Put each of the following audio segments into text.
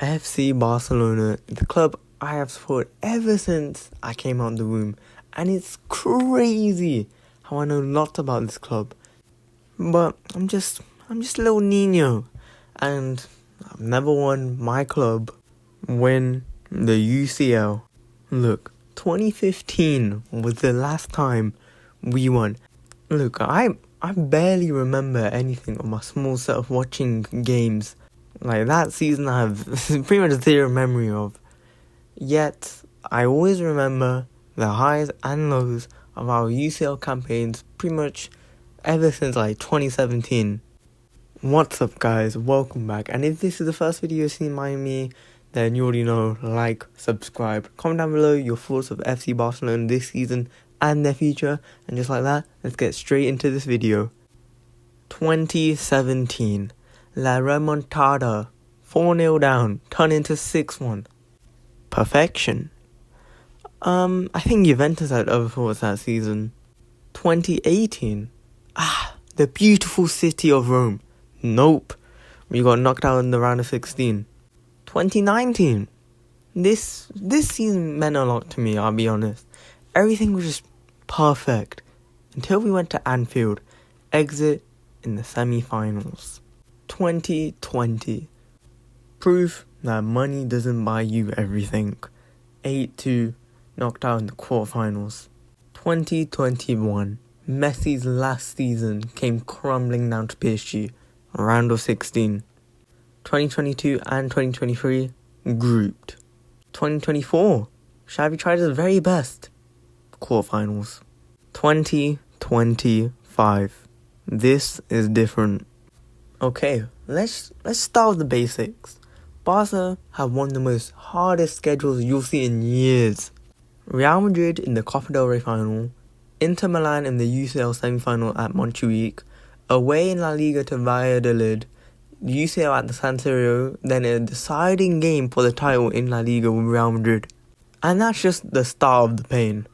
FC Barcelona, the club I have supported ever since I came out of the womb. And it's crazy how I know lots about this club. But I'm just a little Nino. And I've never won my club win the UCL. Look, 2015 was the last time we won. Look, I barely remember anything of my small self watching games. Like, that season I have pretty much zero memory of. Yet, I always remember the highs and lows of our UCL campaigns pretty much ever since like 2017. What's up, guys? Welcome back. And if this is the first video you've seen by me, then you already know, like, subscribe. Comment down below your thoughts of FC Barcelona this season and their future. And just like that, let's get straight into this video. 2017. La Remontada. 4-0 down. Turn into 6-1. Perfection. I think Juventus had other thoughts that season. 2018. The beautiful city of Rome. Nope. We got knocked out in the round of 16. 2019. This season meant a lot to me, I'll be honest. Everything was just perfect. Until we went to Anfield. Exit in the semi-finals. 2020. Proof that money doesn't buy you everything. 8-2. Knocked out in the quarterfinals. 2021. Messi's last season came crumbling down to PSG. Round of 16. 2022 and 2023 grouped. 2024. Xavi tried his very best. Quarterfinals. 2025. This is different. Okay, let's start with the basics. Barca have one of the most hardest schedules you'll see in years. Real Madrid in the Copa del Rey final, Inter Milan in the UCL semi-final at Montjuic, away in La Liga to Valladolid, UCL at the San Siro, then a deciding game for the title in La Liga with Real Madrid. And that's just the start of the pain.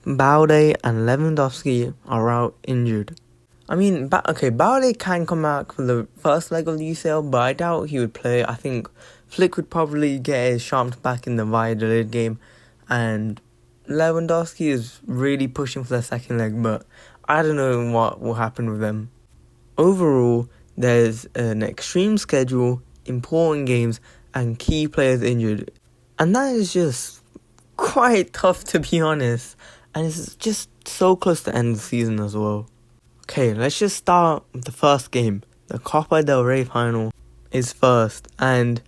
Balde and Lewandowski are out injured. I mean, Balde can come back for the first leg of the UCL, but I doubt he would play. I think Flick would probably get his sharps back in the Valladolid game, and Lewandowski is really pushing for the second leg, but I don't know what will happen with them. Overall, there's an extreme schedule, important games, and key players injured. And that is just quite tough, to be honest. And it's just so close to end the season as well. Okay, let's just start with the first game. The Copa del Rey final is first, and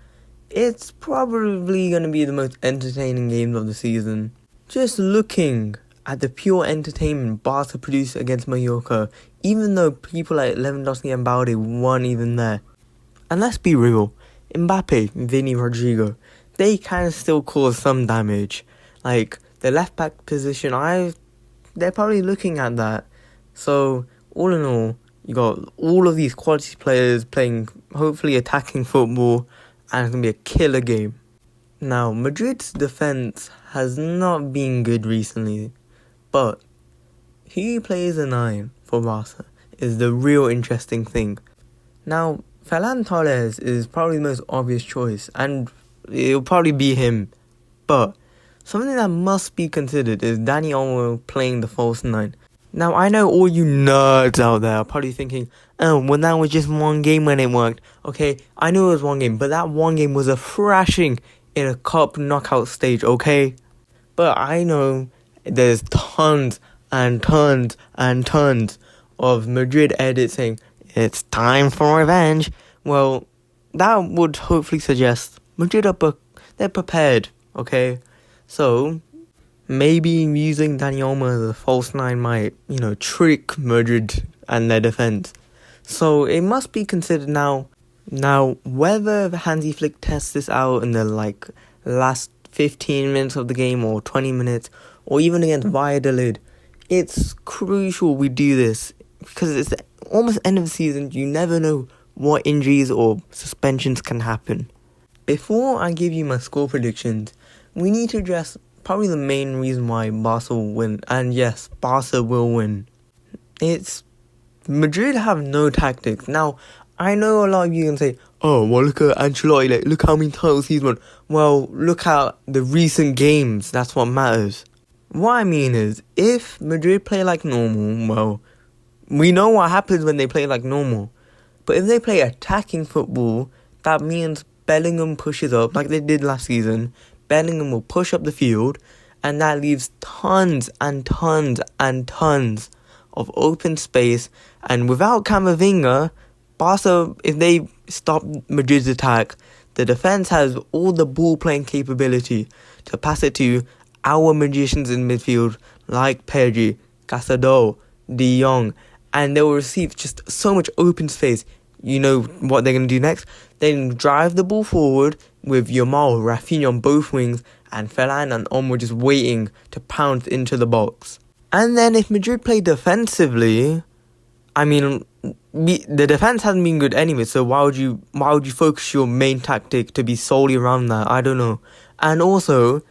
it's probably going to be the most entertaining game of the season. Just looking at the pure entertainment Barca produced against Mallorca, even though people like Lewandowski and Balde weren't even there. And let's be real, Mbappe, Vini, Rodrigo, they can still cause some damage. Like, the left back position, they're probably looking at that. So, all in all, you got all of these quality players playing, hopefully attacking football, and it's going to be a killer game. Now, Madrid's defense has not been good recently, but who plays a 9 for Barca is the real interesting thing. Now, Ferran Torres is probably the most obvious choice, and it'll probably be him, but something that must be considered is Dani Olmo playing the false 9. Now, I know all you nerds out there are probably thinking, oh, well, that was just one game when it worked. Okay, I know it was one game, but that one game was a thrashing in a cup knockout stage, okay? But I know there's tons and tons and tons of Madrid edits saying, it's time for revenge. Well, that would hopefully suggest Madrid they're prepared, okay? So, maybe using Dani Olmo as a false 9 might, trick Madrid and their defense. So it must be considered now. Now, whether Hansi Flick tests this out in the last 15 minutes of the game or 20 minutes or even against Valladolid, it's crucial we do this because it's almost end of the season. You never know what injuries or suspensions can happen. Before I give you my score predictions, we need to address probably the main reason why Barca will win. And yes, Barca will win. It's Madrid have no tactics. Now, I know a lot of you can say, oh, well, look at Ancelotti, like, look how many titles he's won. Well, look at the recent games, that's what matters. What I mean is, if Madrid play like normal, well, we know what happens when they play like normal. But if they play attacking football, that means Bellingham pushes up, like they did last season. Bellingham will push up the field, and that leaves tons and tons and tons of open space. And without Camavinga, Barca, if they stop Madrid's attack, the defense has all the ball playing capability to pass it to our magicians in midfield like Pedri, Casado, De Jong, and they will receive just so much open space. You know what they're going to do next? They drive the ball forward with Yamal, Rafinha on both wings, and Ferran and Olmo just waiting to pounce into the box. And then if Madrid play defensively, I mean, the defense hasn't been good anyway, so why would you focus your main tactic to be solely around that? I don't know. And also,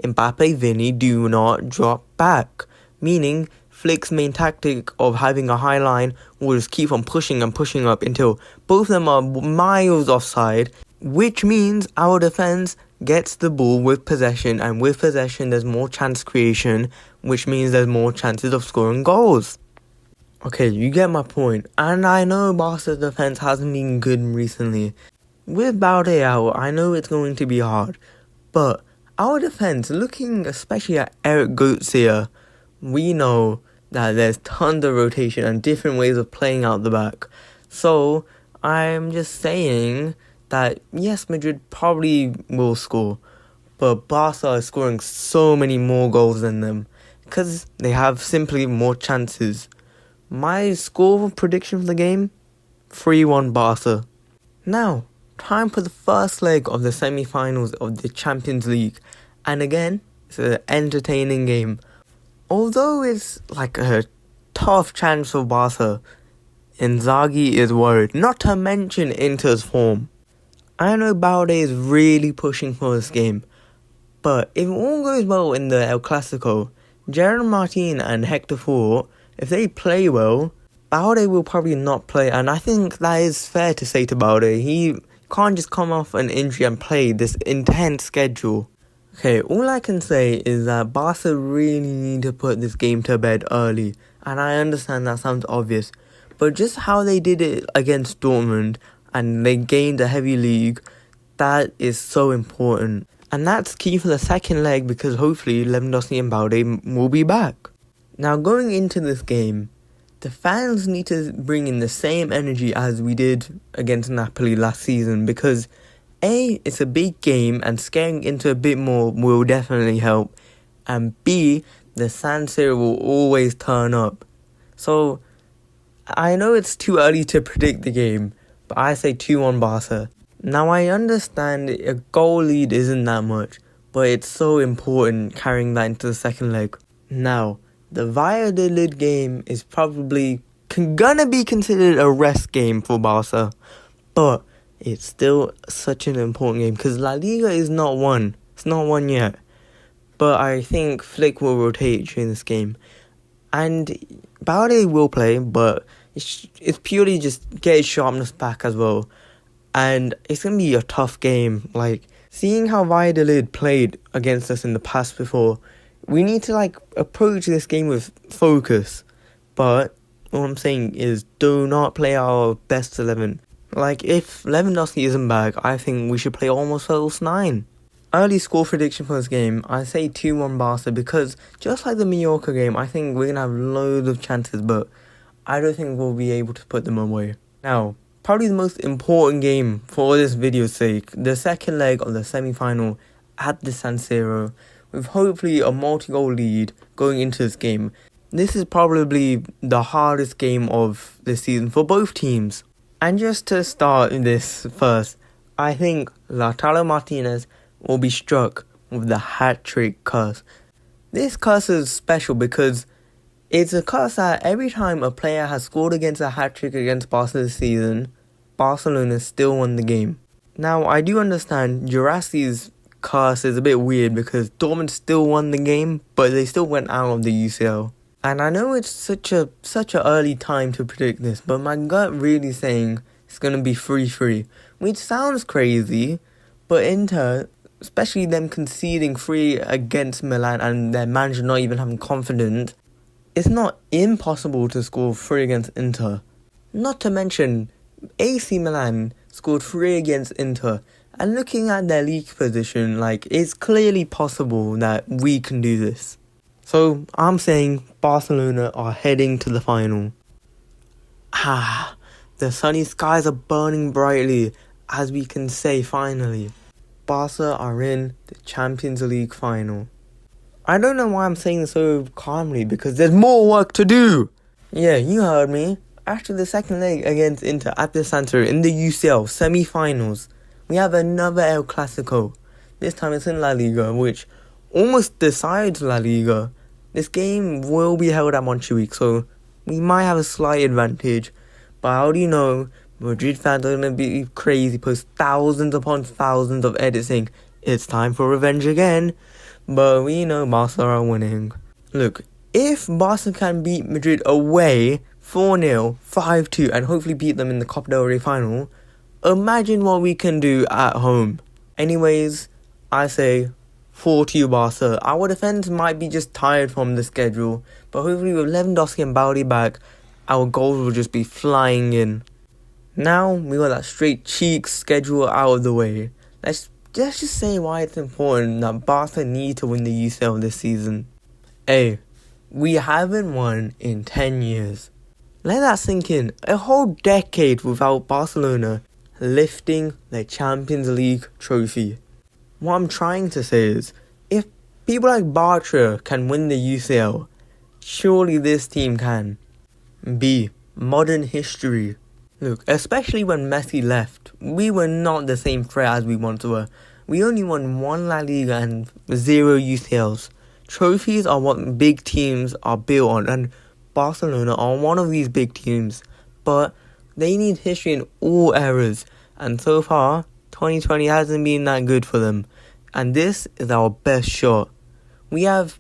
Mbappe, Vinny do not drop back, meaning Flick's main tactic of having a high line will just keep on pushing and pushing up until both of them are miles offside, which means our defense gets the ball with possession, and with possession there's more chance creation, which means there's more chances of scoring goals. Okay, you get my point, and I know Barca's defense hasn't been good recently. With Balde out, I know it's going to be hard, but our defense, looking especially at Eric Garcia, we know that there's tons of rotation and different ways of playing out the back. So, I'm just saying that yes, Madrid probably will score, but Barca is scoring so many more goals than them because they have simply more chances. My score prediction for the game, 3-1 Barca. Now, time for the first leg of the semi-finals of the Champions League. And again, it's an entertaining game. Although it's like a tough chance for Barca, Inzaghi is worried, not to mention Inter's form. I know Balde is really pushing for this game, but if all goes well in the El Clasico, Gerard Martin and Hector Fort, if they play well, Balde will probably not play, and I think that is fair to say to Balde. He can't just come off an injury and play this intense schedule. Okay, all I can say is that Barca really need to put this game to bed early, and I understand that sounds obvious, but just how they did it against Dortmund, and they gained a heavy league, that is so important. And that's key for the second leg because hopefully Lewandowski and Balde will be back. Now going into this game, the fans need to bring in the same energy as we did against Napoli last season because A, it's a big game and scaring into a bit more will definitely help, and B, the San Siro will always turn up. So, I know it's too early to predict the game, but I say 2-1 Barca. Now I understand a goal lead isn't that much, but it's so important carrying that into the second leg. Now, the Valladolid game is probably gonna be considered a rest game for Barca, but it's still such an important game because La Liga is not won. It's not won yet. But I think Flick will rotate during this game. And Balde will play, but it's purely just get his sharpness back as well. And it's going to be a tough game. Like, seeing how Valladolid played against us in the past before, we need to, approach this game with focus. But all I'm saying is do not play our best 11. If Lewandowski isn't back, I think we should play almost false 9. Early score prediction for this game, I say 2-1 Barca because just like the Mallorca game, I think we're going to have loads of chances, but I don't think we'll be able to put them away. Now, probably the most important game for this video's sake, the second leg of the semi-final at the San Siro, with hopefully a multi-goal lead going into this game. This is probably the hardest game of the season for both teams. And just to start this first, I think Lautaro Martinez will be struck with the hat-trick curse. This curse is special because it's a curse that every time a player has scored against a hat-trick against Barca this season, Barcelona still won the game. Now, I do understand Jurassi's curse is a bit weird because Dortmund still won the game, but they still went out of the UCL. And I know it's such a early time to predict this, but my gut really saying it's going to be 3-3, which sounds crazy, but Inter, especially them conceding 3 against Milan and their manager not even having confidence, it's not impossible to score 3 against Inter. Not to mention, AC Milan scored 3 against Inter, and looking at their league position, it's clearly possible that we can do this. So I'm saying Barcelona are heading to the final. The sunny skies are burning brightly, as we can say finally. Barca are in the Champions League final. I don't know why I'm saying this so calmly, because there's more work to do. Yeah, you heard me. After the second leg against Inter at the Santo in the UCL semi-finals, we have another El Clasico. This time it's in La Liga, which almost decides La Liga. This game will be held at Montjuic, so we might have a slight advantage. But how do you know? Madrid fans are going to be crazy, post thousands upon thousands of edits saying, it's time for revenge again. But we know Barca are winning. Look, if Barca can beat Madrid away 4-0, 5-2, and hopefully beat them in the Copa del Rey final, imagine what we can do at home. Anyways, I say 4-2 Barca. Our defense might be just tired from the schedule, but hopefully with Lewandowski and Baldi back, our goals will just be flying in. Now we got that straight cheek schedule out of the way. Let's just say why it's important that Barca need to win the UCL this season. We haven't won in 10 years. Let that sink in. A whole decade without Barcelona lifting the Champions League trophy. What I'm trying to say is, if people like Barça can win the UCL, surely this team can. B. Modern history. Look, especially when Messi left, we were not the same threat as we once were. We only won 1 La Liga and 0 UCLs. Trophies are what big teams are built on, and Barcelona are one of these big teams. But they need history in all eras, and so far, 2020 hasn't been that good for them. And this is our best shot. We have,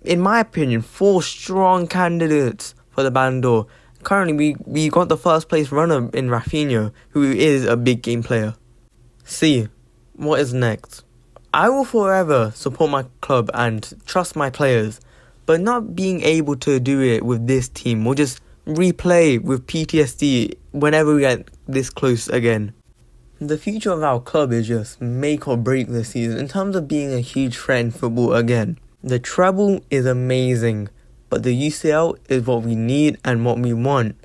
in my opinion, 4 strong candidates for the Ballon d'Or. Currently, we got the first place runner in Rafinha, who is a big game player. C. What is next? I will forever support my club and trust my players, but not being able to do it with this team will just replay with PTSD whenever we get this close again. The future of our club is just make or break this season in terms of being a huge threat in football again. The treble is amazing, but the UCL is what we need and what we want.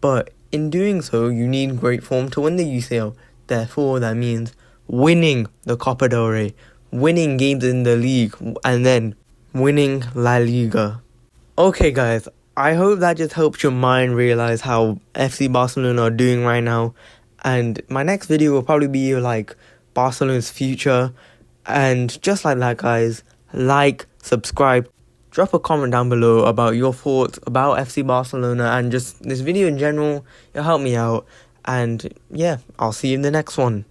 But in doing so, you need great form to win the UCL. Therefore, that means winning the Copa del Rey, winning games in the league, and then winning La Liga. Okay guys, I hope that just helps your mind realize how FC Barcelona are doing right now. And my next video will probably be Barcelona's future. And just like that guys, subscribe, drop a comment down below about your thoughts about FC Barcelona and just this video in general. It'll help me out. And yeah, I'll see you in the next one.